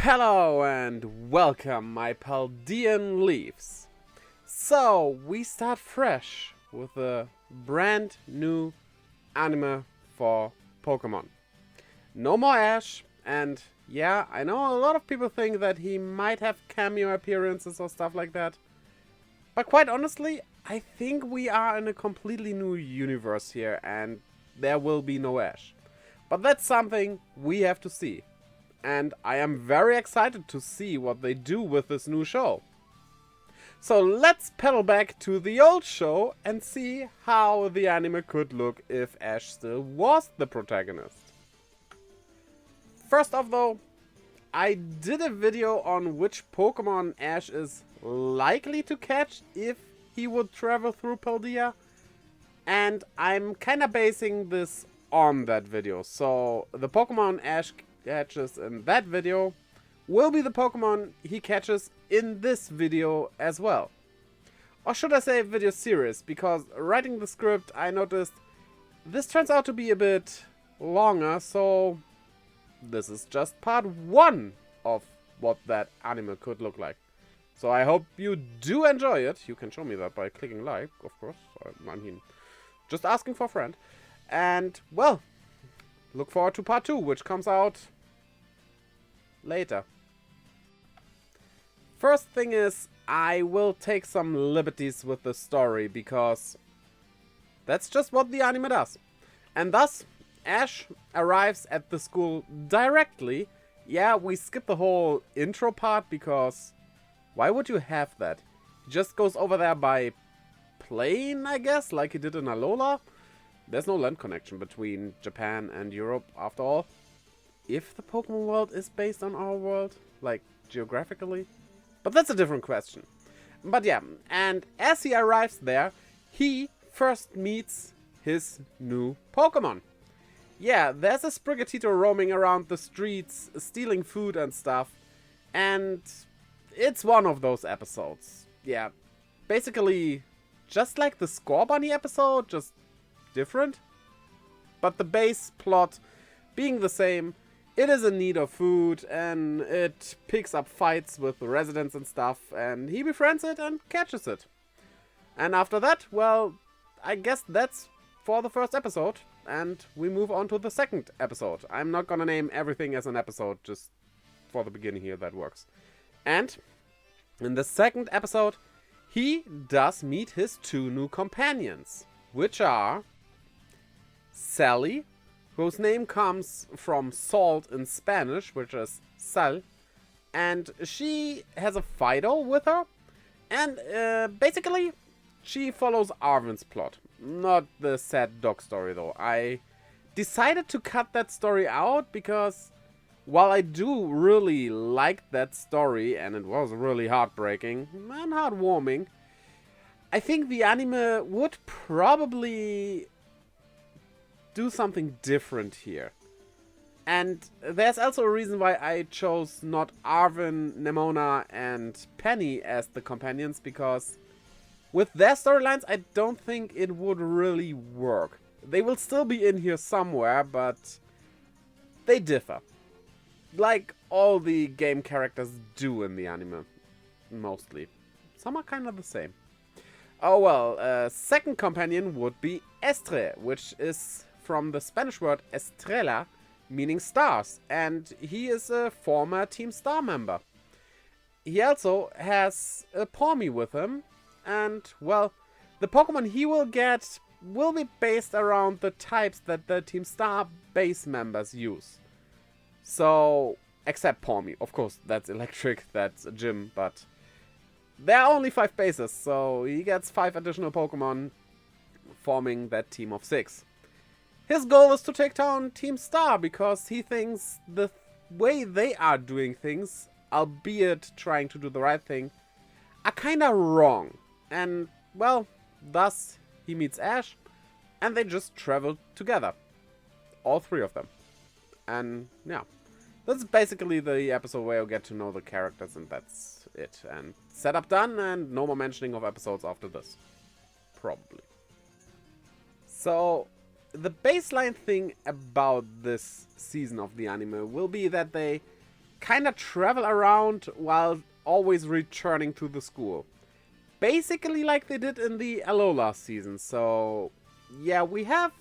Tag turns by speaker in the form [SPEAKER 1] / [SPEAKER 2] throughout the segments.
[SPEAKER 1] Hello and welcome, my Paldean Leaves. So, we start fresh with a brand new anime for Pokemon. No more Ash, and yeah, I know a lot of people think that he might have cameo appearances or stuff like that. But quite honestly, I think we are in a completely new universe here, and there will be no Ash. But that's something we have to see. And I am very excited to see what they do with this new show. So let's pedal back to the old show and see how the anime could look if Ash still was the protagonist. First off though, I did a video on which Pokemon Ash is likely to catch if he would travel through Paldea, and I'm kinda basing this on that video. So the Pokemon Ash catches in that video will be the Pokemon he catches in this video as well. Or should I say video series, because writing the script I noticed this turns out to be a bit longer, so this is just part 1 of what that anime could look like. So I hope you do enjoy it. You can show me that by clicking like, of course. I mean, just asking for a friend. And, well, look forward to part 2, which comes out later. First thing is, I will take some liberties with the story, because that's just what the anime does. And thus, Ash arrives at the school directly. Yeah, we skip the whole intro part, because why would you have that? He just goes over there by plane, I guess, like he did in Alola. There's no land connection between Japan and Europe, after all. If the Pokemon world is based on our world, like geographically. But that's a different question. But yeah, and as he arrives there, he first meets his new Pokemon. Yeah, there's a Sprigatito roaming around the streets, stealing food and stuff. And it's one of those episodes. Yeah, basically just like the Score Bunny episode, just different. But the base plot being the same. It is in need of food, and it picks up fights with the residents and stuff, and he befriends it and catches it. And after that, well, I guess that's for the first episode, and we move on to the second episode. I'm not gonna name everything as an episode, just for the beginning here, that works. And in the second episode, he does meet his 2 new companions, which are Sally, whose name comes from salt in Spanish, which is sal, and she has a Fido with her, and basically she follows Arven's plot. Not the sad dog story though. I decided to cut that story out because while I do really like that story, and it was really heartbreaking and heartwarming, I think the anime would probably do something different here. And there's also a reason why I chose not Arven, Nemona, and Penny as the companions, because with their storylines I don't think it would really work. They will still be in here somewhere, but they differ. Like all the game characters do in the anime, mostly. Some are kind of the same. Oh well, second companion would be Estre, which is from the Spanish word estrella, meaning stars, and he is a former Team Star member. He also has a Pawmi with him, and, well, the Pokemon he will get will be based around the types that the Team Star base members use. So, except Pawmi, of course, that's electric, that's a gym, but there are only 5 bases, so he gets 5 additional Pokemon, forming that team of 6. His goal is to take down Team Star because he thinks the way they are doing things, albeit trying to do the right thing, are kinda wrong. And, well, thus he meets Ash, and they just travel together. All 3 of them. And, yeah. This is basically the episode where you get to know the characters, and that's it. And setup done, and no more mentioning of episodes after this. Probably. So, the baseline thing about this season of the anime will be that they kinda travel around while always returning to the school. Basically like they did in the Alola season. So yeah, we have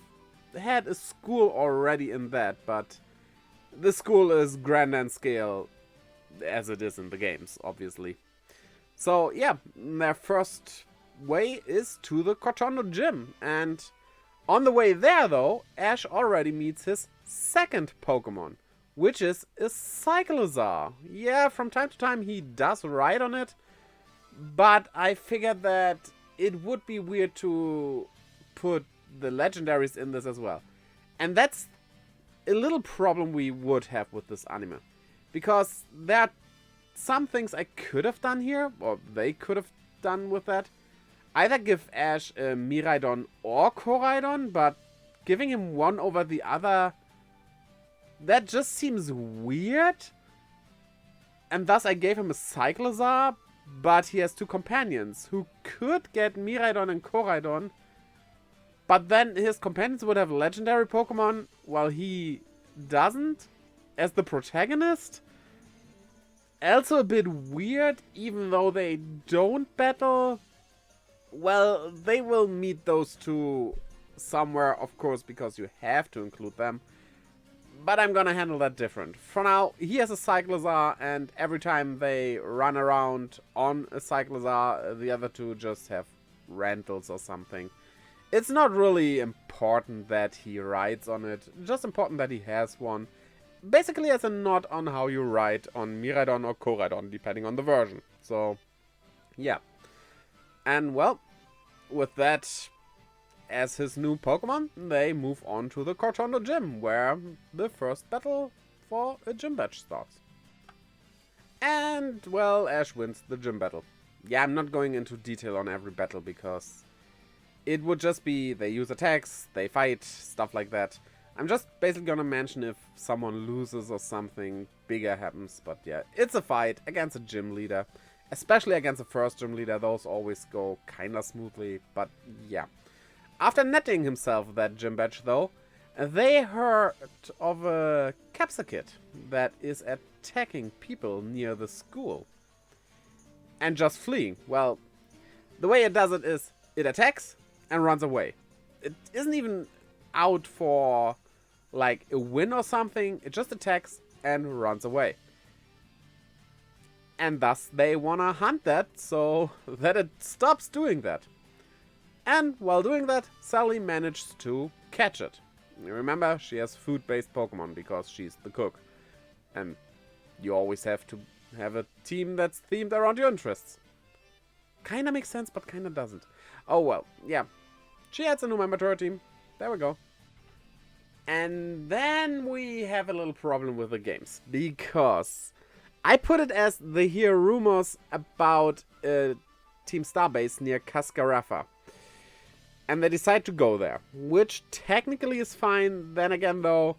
[SPEAKER 1] had a school already in that, but the school is grand in scale as it is in the games, obviously. So yeah, their first way is to the Cortondo gym, and on the way there though, Ash already meets his second Pokemon, which is a Cyclozar. Yeah, from time to time he does ride on it, but I figured that it would be weird to put the legendaries in this as well. And that's a little problem we would have with this anime. Because there are some things I could have done here, or they could have done with that. Either give Ash a Miraidon or Koraidon, but giving him one over the other, that just seems weird. And thus I gave him a Cyclozar, but he has two companions who could get Miraidon and Koraidon. But then his companions would have legendary Pokemon, while he doesn't, as the protagonist. Also a bit weird, even though they don't battle. Well, they will meet those two somewhere, of course, because you have to include them. But I'm gonna handle that different. For now, he has a Cyclozar, and every time they run around on a Cyclozar, the other two just have rentals or something. It's not really important that he rides on it, just important that he has one. Basically as a nod on how you ride on Miraidon or Koraidon, depending on the version. So, yeah. And well, with that as his new Pokemon, they move on to the Cortondo gym, where the first battle for a gym badge starts. And, well, Ash wins the gym battle. Yeah, I'm not going into detail on every battle, because it would just be they use attacks, they fight, stuff like that. I'm just basically gonna mention if someone loses or something bigger happens, but yeah, it's a fight against a gym leader. Especially against the first gym leader, those always go kinda smoothly, but yeah. After netting himself that gym badge though, they heard of a Capsakid that is attacking people near the school. And just fleeing. Well, the way it does it is, it attacks and runs away. It isn't even out for like a win or something, it just attacks and runs away. And thus they wanna hunt that so that it stops doing that. And while doing that, Sally managed to catch it. Remember, she has food-based Pokemon because she's the cook. And you always have to have a team that's themed around your interests. Kinda makes sense, but kinda doesn't. Oh well, yeah. She adds a new member to her team. There we go. And then we have a little problem with the games. Because I put it as they hear rumors about a Team Starbase near Cascarafa. And they decide to go there. Which technically is fine. Then again though,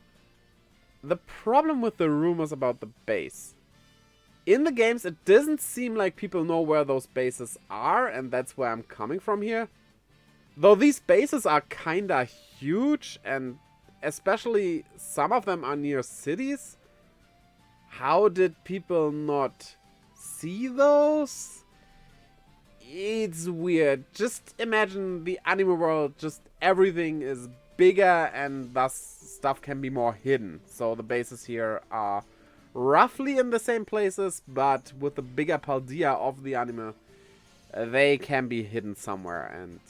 [SPEAKER 1] the problem with the rumors about the base. In the games it doesn't seem like people know where those bases are. And that's where I'm coming from here. Though these bases are kinda huge, and especially some of them are near cities. How did people not see those? It's weird. Just imagine the anime world, just everything is bigger and thus stuff can be more hidden. So the bases here are roughly in the same places, but with the bigger Paldea of the anime, they can be hidden somewhere, and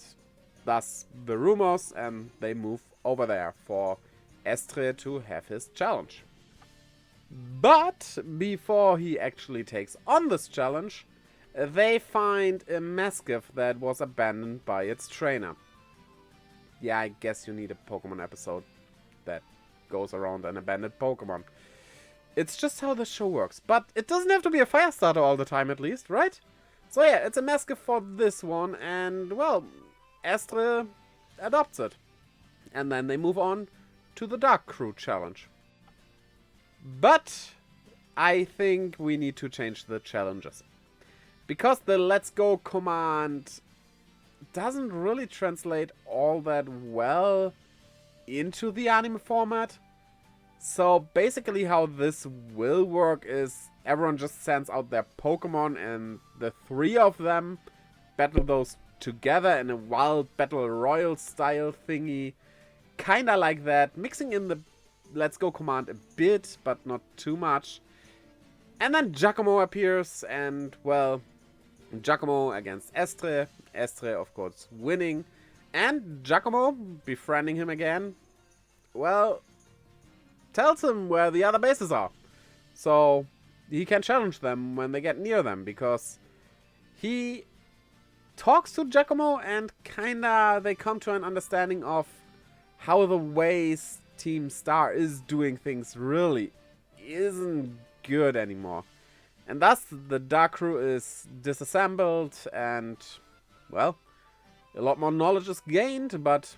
[SPEAKER 1] thus the rumors, and they move over there for Estre to have his challenge. But before he actually takes on this challenge, they find a Mastiff that was abandoned by its trainer. Yeah, I guess you need a Pokemon episode that goes around an abandoned Pokemon. It's just how the show works, but it doesn't have to be a fire starter all the time at least, right? So yeah, it's a Mastiff for this one, and well, Estre adopts it. And then they move on to the Dark Crew challenge. But I think we need to change the challenges. Because the Let's Go command doesn't really translate all that well into the anime format. So basically how this will work is everyone just sends out their Pokemon and the 3 of them battle those together in a wild battle royal style thingy. Kinda like that, mixing in the Let's Go command a bit, but not too much. And then Giacomo appears and, well, Giacomo against Estre. Estre, of course, winning. And Giacomo, befriending him again, well, tells him where the other bases are. So he can challenge them when they get near them, because he talks to Giacomo and kinda they come to an understanding of how the ways Team Star is doing things really isn't good anymore. And thus the Dark Crew is disassembled and, well, a lot more knowledge is gained, but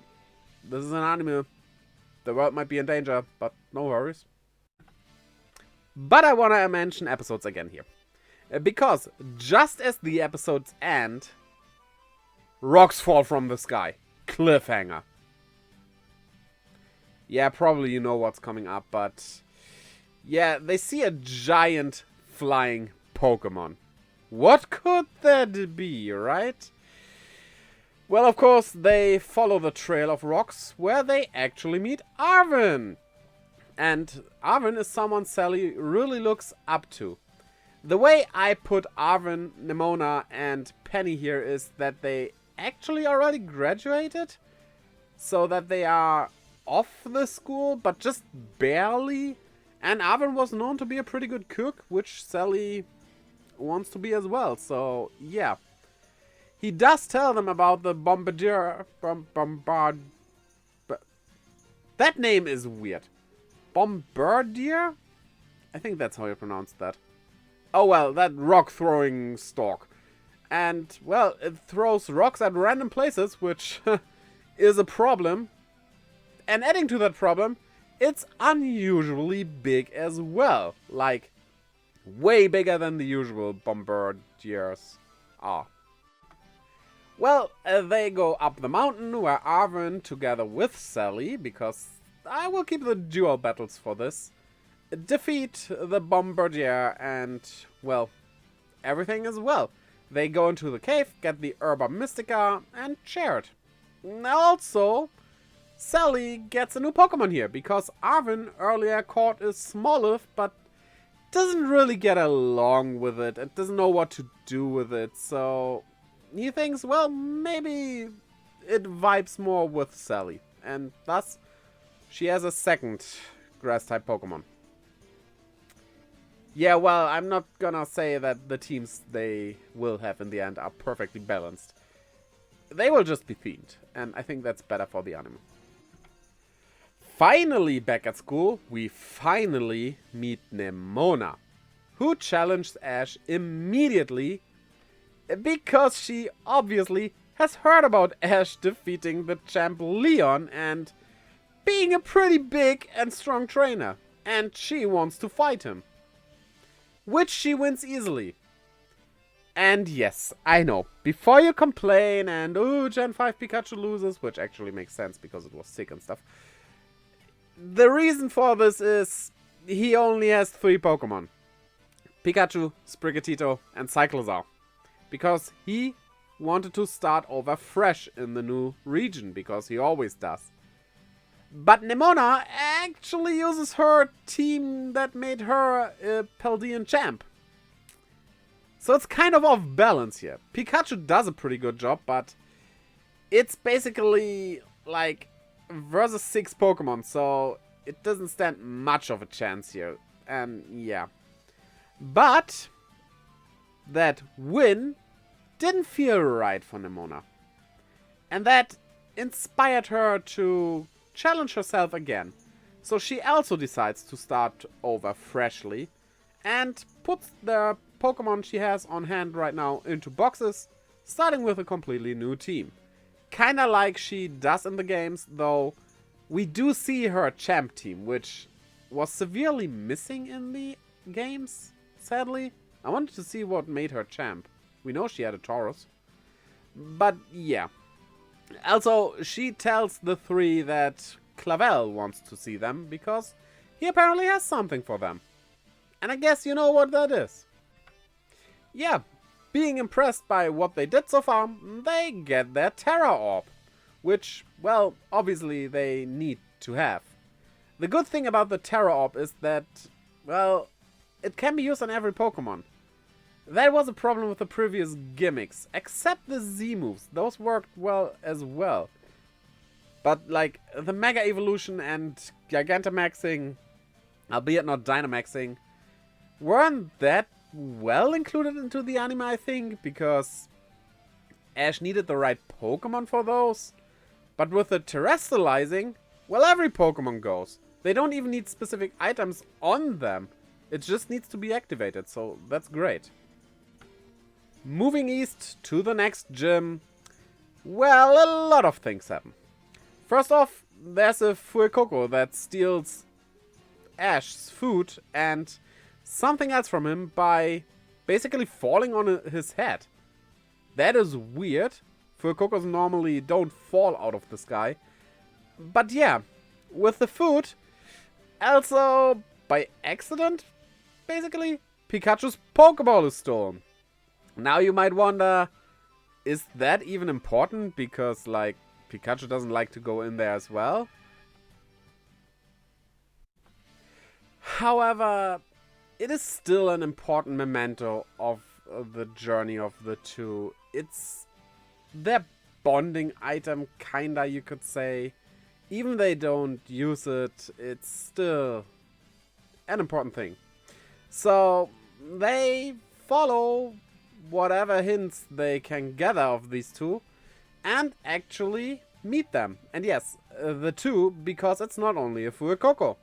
[SPEAKER 1] this is an anime. The world might be in danger, but no worries. But I want to mention episodes again here. Because just as the episodes end, rocks fall from the sky. Cliffhanger. Yeah, probably you know what's coming up, but yeah, they see a giant flying Pokemon. What could that be, right? Well, of course, they follow the trail of rocks where they actually meet Arven. And Arven is someone Sally really looks up to. The way I put Arven, Nemona, and Penny here is that they actually already graduated. So that they are off the school, but just barely. And Arven was known to be a pretty good cook, which Sally wants to be as well. So, yeah. He does tell them about the Bombardier. That name is weird. Bombardier? I think that's how you pronounce that. Oh well, that rock-throwing stork. And, well, it throws rocks at random places, which is a problem. And adding to that problem, it's unusually big as well. Like, way bigger than the usual Bombardiers are. Well, they go up the mountain where Arven, together with Sally, because I will keep the dual battles for this, defeat the Bombardier and, well, everything is well. They go into the cave, get the Herba Mystica, and share it. Also, Sally gets a new Pokemon here, because Arven earlier caught a Smoliv, but doesn't really get along with it, and doesn't know what to do with it, so he thinks, well, maybe it vibes more with Sally. And thus, she has a second Grass-type Pokemon. Yeah, well, I'm not gonna say that the teams they will have in the end are perfectly balanced. They will just be themed, and I think that's better for the anime. Finally back at school, we finally meet Nemona, who challenged Ash immediately because she obviously has heard about Ash defeating the champ Leon and being a pretty big and strong trainer, and she wants to fight him. Which she wins easily. And yes, I know, before you complain and, oh, Gen 5 Pikachu loses, which actually makes sense because it was sick and stuff, the reason for this is he only has 3 Pokemon. Pikachu, Sprigatito, and Cyclozar. Because he wanted to start over fresh in the new region, because he always does. But Nemona actually uses her team that made her a Paldean champ. So it's kind of off balance here. Pikachu does a pretty good job, but it's basically like versus 6 Pokemon, so it doesn't stand much of a chance here. And yeah. But that win didn't feel right for Nemona. And that inspired her to challenge herself again. So she also decides to start over freshly and puts the Pokemon she has on hand right now into boxes, starting with a completely new team. Kinda like she does in the games, though we do see her champ team, which was severely missing in the games, sadly. I wanted to see what made her champ. We know she had a Taurus. But yeah. Also, she tells the 3 that Clavel wants to see them because he apparently has something for them. And I guess you know what that is. Yeah, being impressed by what they did so far, they get their Terror Orb. Which, well, obviously they need to have. The good thing about the Terror Orb is that, well, it can be used on every Pokemon. That was a problem with the previous gimmicks, except the Z moves. Those worked well as well. But, like, the Mega Evolution and Gigantamaxing, albeit not Dynamaxing, weren't that well included into the anime, I think, because Ash needed the right Pokemon for those. But with the Terrestrializing, well, every Pokemon goes. They don't even need specific items on them. It just needs to be activated, so that's great. Moving east to the next gym, well, a lot of things happen. First off, there's a Fuecoco that steals Ash's food and something else from him by basically falling on his head. That is weird. Fuecocos normally don't fall out of the sky. But yeah, with the food, also by accident, basically, Pikachu's Pokeball is stolen. Now you might wonder, is that even important? Because, like, Pikachu doesn't like to go in there as well. However, it is still an important memento of the journey of the two. It's their bonding item, kinda, you could say. Even they don't use it, it's still an important thing. So, they follow whatever hints they can gather of these two and actually meet them. And yes, the two, because it's not only a Fuecoco,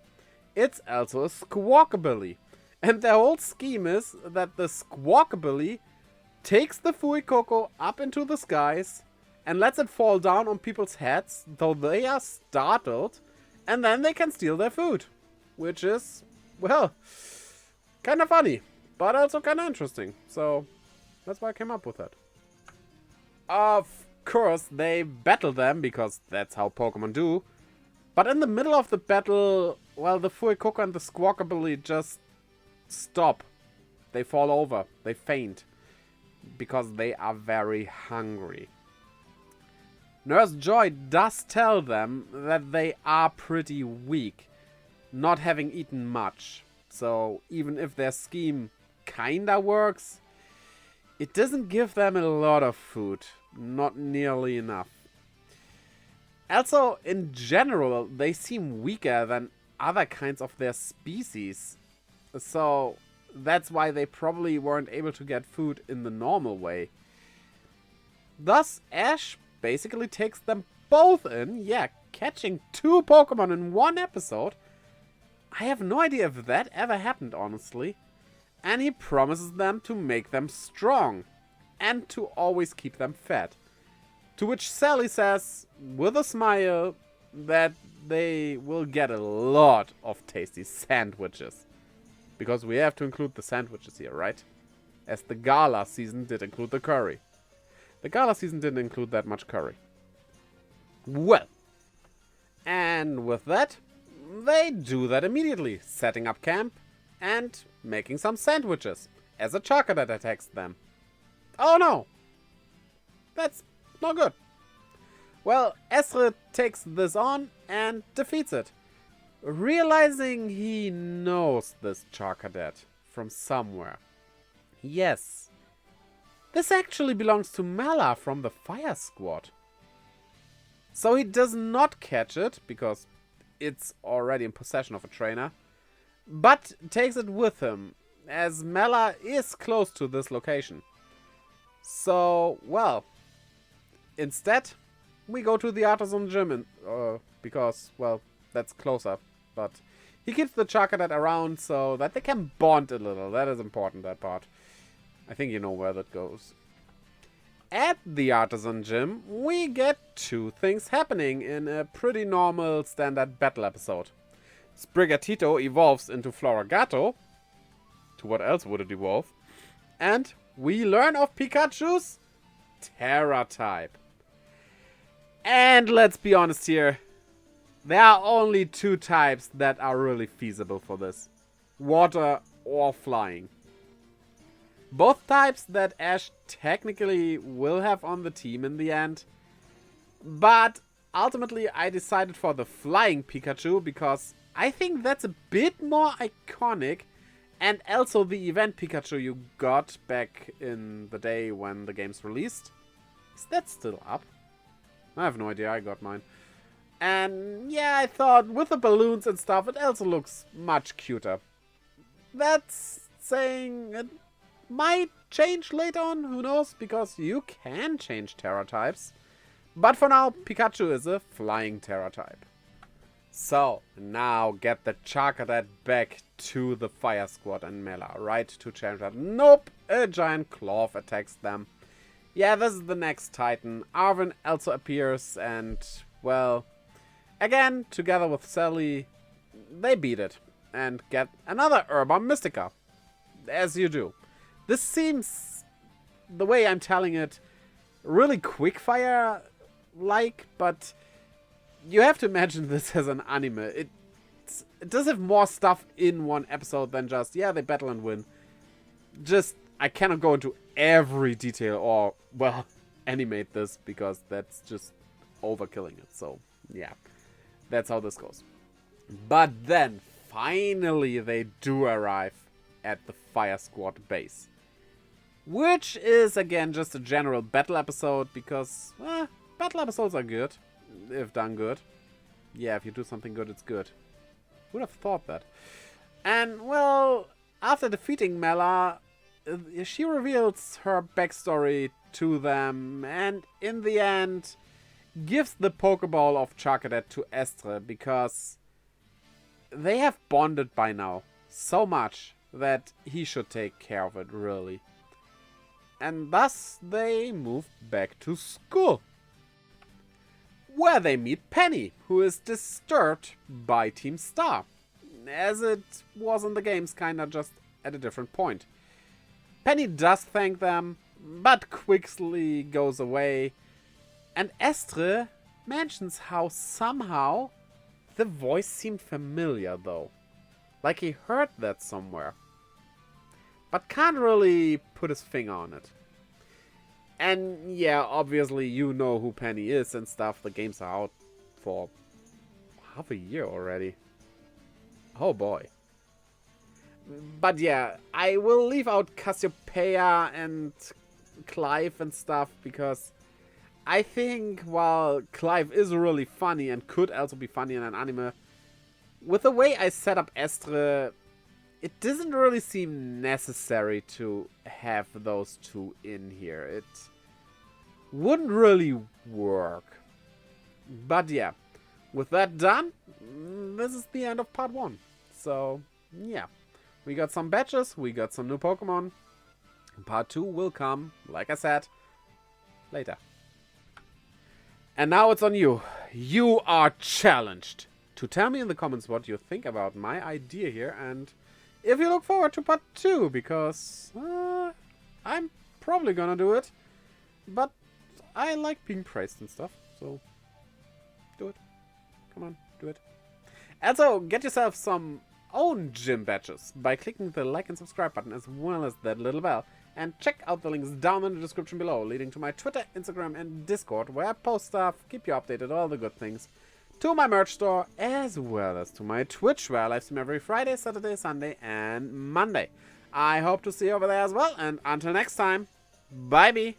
[SPEAKER 1] it's also a Squawkabilly. And their whole scheme is that the Squawkabilly takes the Fuecoco up into the skies and lets it fall down on people's heads, though they are startled, and then they can steal their food. Which is, well, kind of funny, but also kind of interesting. So, that's why I came up with that. Of course, they battle them, because that's how Pokemon do. But in the middle of the battle, well, the Fuecoco and the Squawkabilly just stop. They fall over. They faint. Because they are very hungry. Nurse Joy does tell them that they are pretty weak, not having eaten much. So even if their scheme kinda works, it doesn't give them a lot of food. Not nearly enough. Also, in general, they seem weaker than other kinds of their species. So that's why they probably weren't able to get food in the normal way. Thus, Ash basically takes them both in, yeah, catching 2 Pokemon in one episode. I have no idea if that ever happened, honestly. And he promises them to make them strong and to always keep them fed. To which Sally says, with a smile, that they will get a lot of tasty sandwiches. Because we have to include the sandwiches here, right? As the Gala season did include the curry. The Gala season didn't include that much curry. Well, and with that, they do that immediately, setting up camp and making some sandwiches as a Charcadet attacks them. Oh no! That's not good. Well, Esre takes this on and defeats it, realizing he knows this Charcadet from somewhere. Yes, this actually belongs to Mela from the Fire Squad. So he does not catch it, because it's already in possession of a trainer, but takes it with him, as Mela is close to this location. So, well, instead, we go to the Artisan Gym, because, well, that's closer. But he keeps the Charcadet around so that they can bond a little. That is important, that part. I think you know where that goes. At the Artisan Gym, we get 2 things happening in a pretty normal standard battle episode. Sprigatito evolves into Floragato. To what else would it evolve? And we learn of Pikachu's Terra type. And let's be honest here, There are only two types that are really feasible for this. Water or flying. Both types that Ash technically will have on the team in the end. But ultimately I decided for the flying Pikachu because I think that's a bit more iconic. And also the event Pikachu you got back in the day when the game's released. Is that still up? I have no idea, I got mine. And yeah, I thought with the balloons and stuff, it also looks much cuter. That's saying it might change later on, who knows, because you can change Terra types. But for now, Pikachu is a flying Terra type. So, now get the Charcadet back to the Fire Squad and Mela, right? To change that. Nope, a giant Claw attacks them. Yeah, this is the next Titan. Arven also appears and, well, again, together with Sally, they beat it and get another Herba Mystica. As you do. This seems, the way I'm telling it, really quickfire-like, but you have to imagine this as an anime. It does have more stuff in one episode than just, yeah, they battle and win. Just, I cannot go into every detail or, well, animate this because that's just overkilling it. So, yeah, that's how this goes. But then, finally, they do arrive at the Fire Squad base. Which is, again, just a general battle episode because, battle episodes are good. If done good. Yeah, if you do something good, it's good. Would have thought that. And, well, after defeating Mela, she reveals her backstory to them. And in the end, gives the Pokeball of Charcadet to Estre because they have bonded by now so much that he should take care of it, really. And thus, they move back to school. Where they meet Penny, who is disturbed by Team Star. As it was in the games, kinda just at a different point. Penny does thank them, but quickly goes away. And Estre mentions how somehow the voice seemed familiar, though. Like he heard that somewhere. But can't really put his finger on it. And yeah, obviously you know who Penny is and stuff. The games are out for half a year already. Oh boy. But yeah, I will leave out Cassiopeia and Clive and stuff because I think while Clive is really funny and could also be funny in an anime, with the way I set up Estre, it doesn't really seem necessary to have those two in here. It wouldn't really work. But yeah, with that done, this is the end of part 1. So yeah, we got some batches, we got some new Pokemon. Part 2 will come, like I said, later. And now it's on you. You are challenged to tell me in the comments what you think about my idea here and if you look forward to part 2, because I'm probably gonna do it, but I like being praised and stuff, so do it. Come on, do it. Also, get yourself some own gym badges by clicking the like and subscribe button as well as that little bell, and check out the links down in the description below, leading to my Twitter, Instagram, and Discord, where I post stuff, keep you updated, all the good things, to my merch store, as well as to my Twitch, where I live stream every Friday, Saturday, Sunday, and Monday. I hope to see you over there as well, and until next time, bye-bye!